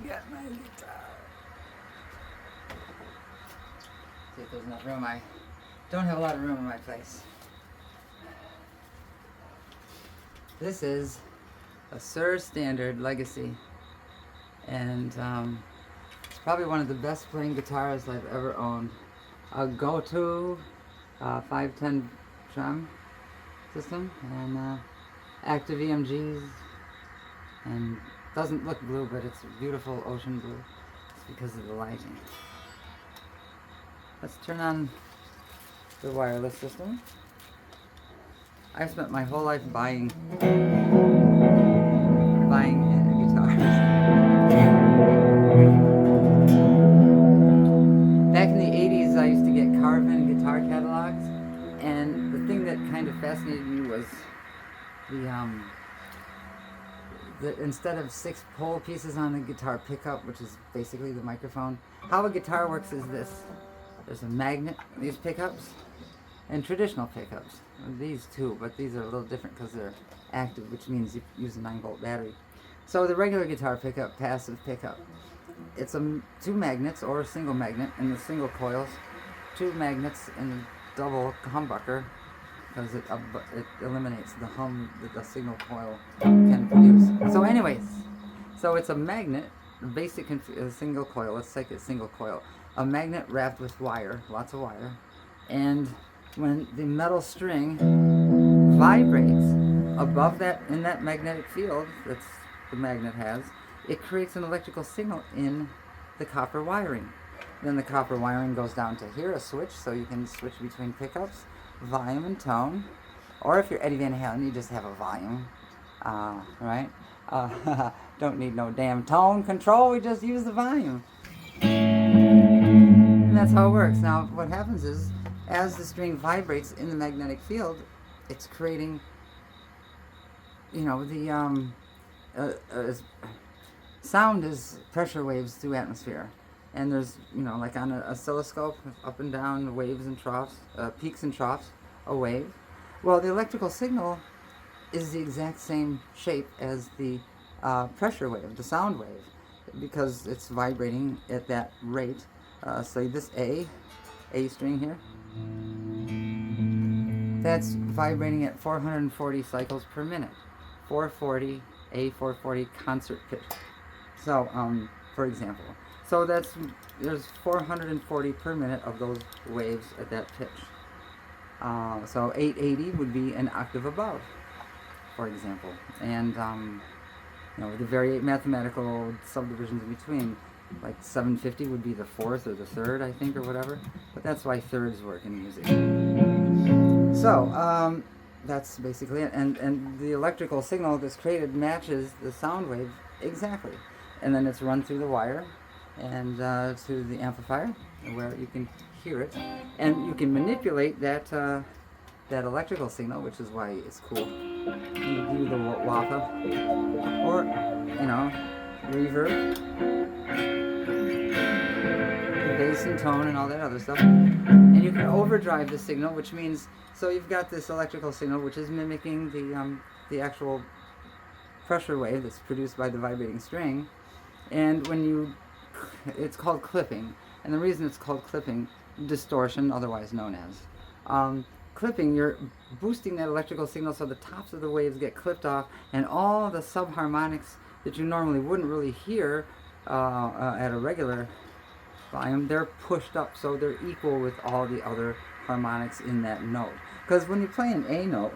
get my guitar. See if there's enough room. I don't have a lot of room in my place. This is a Sir Standard Legacy, and it's probably one of the best playing guitars I've ever owned. A go-to 510 strum system, and active EMGs, and doesn't look blue, but it's beautiful ocean blue. It's because of the lighting. Let's turn on the wireless system. I've spent my whole life buying guitars. Back in the 80s, I used to get Carvin guitar catalogs, and the thing that kind of fascinated me was the instead of 6 pole pieces on the guitar pickup, which is basically the microphone, how a guitar works is this. There's a magnet, these pickups, and traditional pickups. These too, but these are a little different because they're active, which means you use a 9-volt battery. So the regular guitar pickup, passive pickup, it's 2 magnets or a single magnet in the single coils, 2 magnets in the double humbucker, because it eliminates the hum that the single coil can produce. So anyways, so it's a magnet, basic single coil. Let's take a single coil. A magnet wrapped with wire, lots of wire, and when the metal string vibrates above that, in that magnetic field that the magnet has, it creates an electrical signal in the copper wiring. Then the copper wiring goes down to here, a switch, so you can switch between pickups, volume and tone. Or if you're Eddie Van Halen, you just have a volume, right? Don't need no damn tone control, we just use the volume. And that's how it works. Now, what happens is, as the string vibrates in the magnetic field, it's creating, sound is pressure waves through atmosphere. And there's, like on an oscilloscope, up and down, waves and troughs, peaks and troughs, a wave. Well, the electrical signal is the exact same shape as the pressure wave, the sound wave, because it's vibrating at that rate. So this A string here, that's vibrating at 440 cycles per minute. 440, A440 concert pitch. So, for example. So there's 440 per minute of those waves at that pitch. So 880 would be an octave above, for example. And, the various mathematical subdivisions in between, like 750 would be the 4th or the 3rd, I think, or whatever. But that's why thirds work in music. So, that's basically it. And the electrical signal that's created matches the sound wave exactly. And then it's run through the wire and to the amplifier, where you can hear it. And you can manipulate that electrical signal, which is why it's cool. You do the wah-wah, or, reverb, bass and tone and all that other stuff. And you can overdrive the signal, which means, so you've got this electrical signal which is mimicking the actual pressure wave that's produced by the vibrating string. And it's called clipping. And the reason it's called clipping, distortion, otherwise known as, clipping, you're boosting that electrical signal so the tops of the waves get clipped off, and all the subharmonics that you normally wouldn't really hear at a regular volume, they're pushed up so they're equal with all the other harmonics in that note. Because when you play an A note,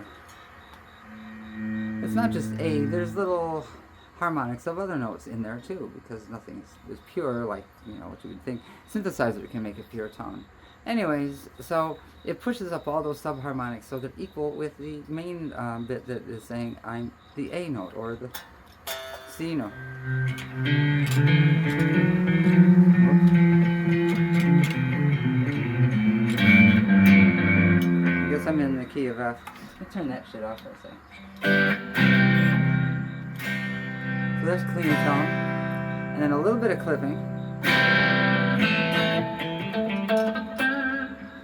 it's not just A, there's little harmonics of other notes in there too, because nothing is pure like what you would think. Synthesizer can make a pure tone. Anyways, so it pushes up all those subharmonics so they're equal with the main bit that is saying I'm the A note or the C note. I guess I'm in the key of F. Let me turn that shit off for a second. So there's clean tone, and then a little bit of clipping.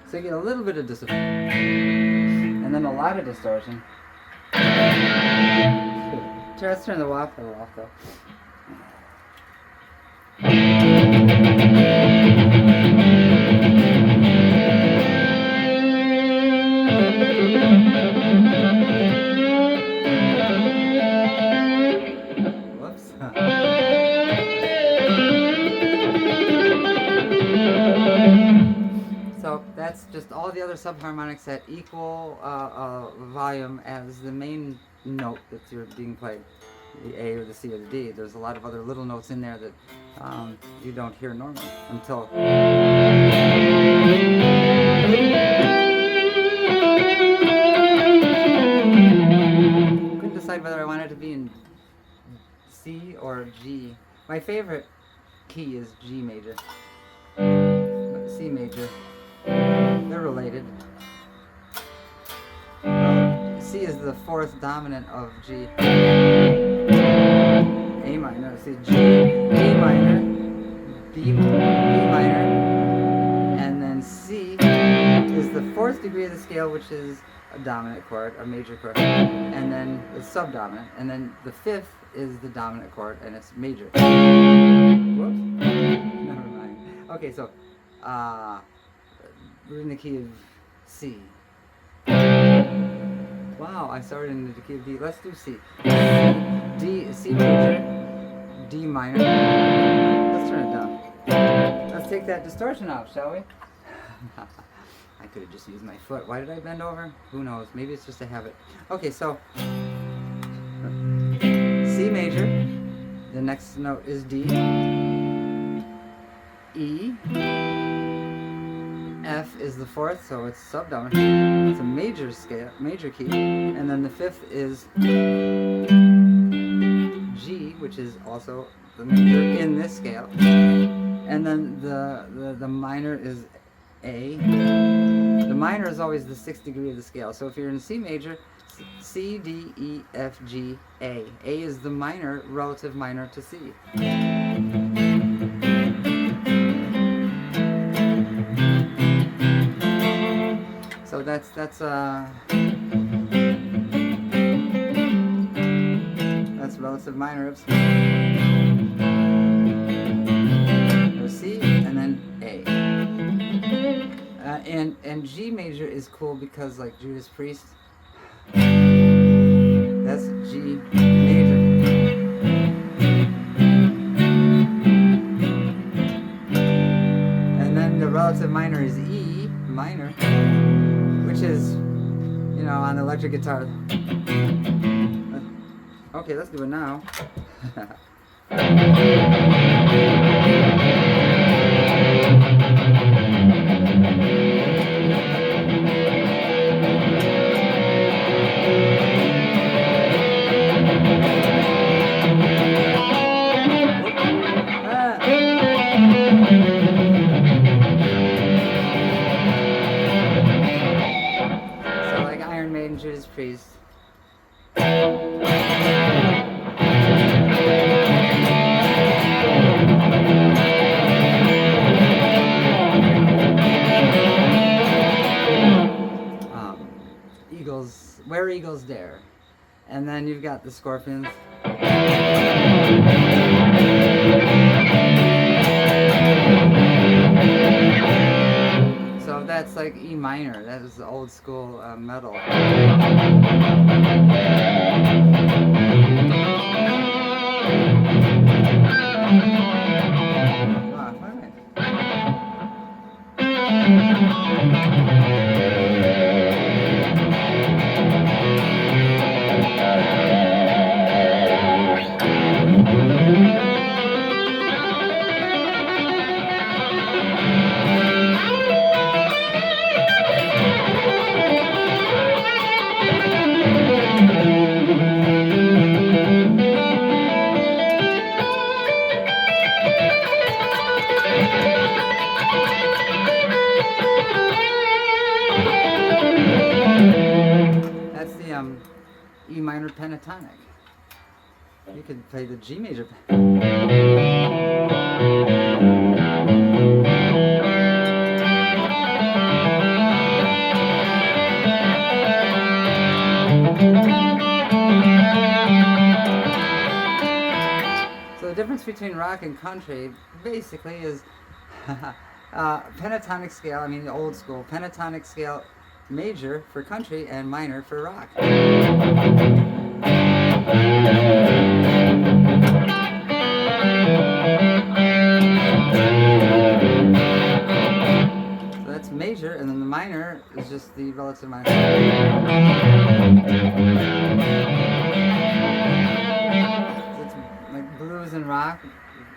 So you get a little bit of distortion, and then a lot of distortion. Let's turn the wah pedal off though. that's just all the other subharmonics at equal volume as the main note that you're being played, the A or the C or the D. There's a lot of other little notes in there that you don't hear normally until. Couldn't decide whether I wanted to be in C or G. My favorite key is G major. C major. They're related. C is the fourth dominant of G. A minor. See, G, A minor, B minor, and then C is the fourth degree of the scale, which is a dominant chord, a major chord, and then it's subdominant, and then the fifth is the dominant chord, and it's major. Whoops. Never mind. Okay, so we're in the key of C. Wow, I started in the key of D. Let's do C. D, C major, D minor. Let's turn it down. Let's take that distortion out, shall we? I could have just used my foot. Why did I bend over? Who knows? Maybe it's just a habit. Okay, so C major. The next note is D. E. F is the fourth, so it's subdominant. It's a major scale, major key. And then the fifth is G, which is also the major in this scale. And then the minor is A. The minor is always the sixth degree of the scale. So if you're in C major, C, D, E, F, G, A. A is the minor, relative minor to C. So that's relative minor of C. There's C and then A. And G major is cool because, like Judas Priest, that's G major. And then the relative minor is E minor, which is, you know, on the electric guitar. Okay, let's do it now. So like Iron Maiden, Judas Priest. Eagles, Where Eagles Dare. And then you've got the Scorpions. So that's like E minor. That is the old school metal. E minor pentatonic. You could play the G major. So the difference between rock and country basically is pentatonic scale, I mean the old school, pentatonic scale major for country and minor for rock. So that's major, and then the is just the relative minor. It's like blues and rock.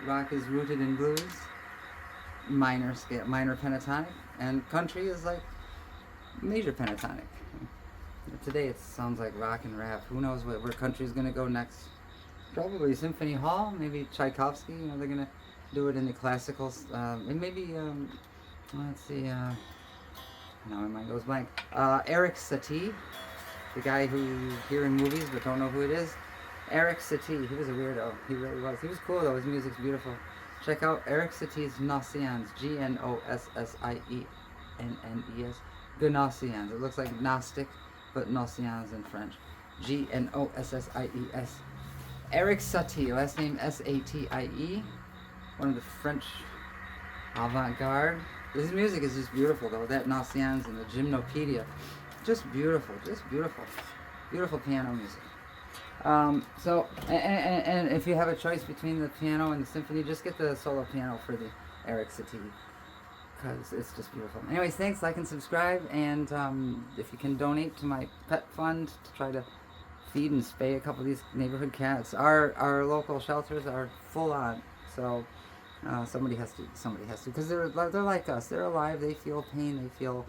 Rock is rooted in blues, minor scale, minor pentatonic, and country is like major pentatonic. Today it sounds like rock and rap. Who knows where country is gonna go next? Probably Symphony Hall, maybe Tchaikovsky. You know, they're gonna do it in the classicals, and maybe let's see. Now my mind goes blank. Eric Satie, the guy who you hear in movies but don't know who it is. Eric Satie, he was a weirdo. He really was. He was cool though. His music's beautiful. Check out Eric Satie's Gnossians. Gnossiennes. Gnossiens. It looks like Gnostic, but Gnossiens in French. Gnossies. Eric Satie, last name Satie. One of the French avant-garde. His music is just beautiful though. That Gnossiens and the Gymnopedia. Just beautiful. Beautiful piano music. So, and if you have a choice between the piano and the symphony, just get the solo piano for the Eric Satie, because it's just beautiful. Anyways, thanks, like and subscribe, and if you can donate to my pet fund to try to feed and spay a couple of these neighborhood cats. Our local shelters are full on, so somebody has to, because they're like us. They're alive. They feel pain. They feel,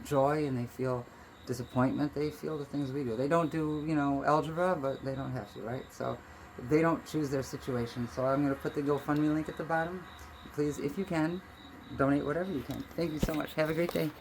joy, and they feel disappointment. They feel the things we do. They don't do, algebra, but they don't have to, right? So they don't choose their situation. So I'm going to put the GoFundMe link at the bottom. Please, if you can, donate whatever you can. Thank you so much. Have a great day.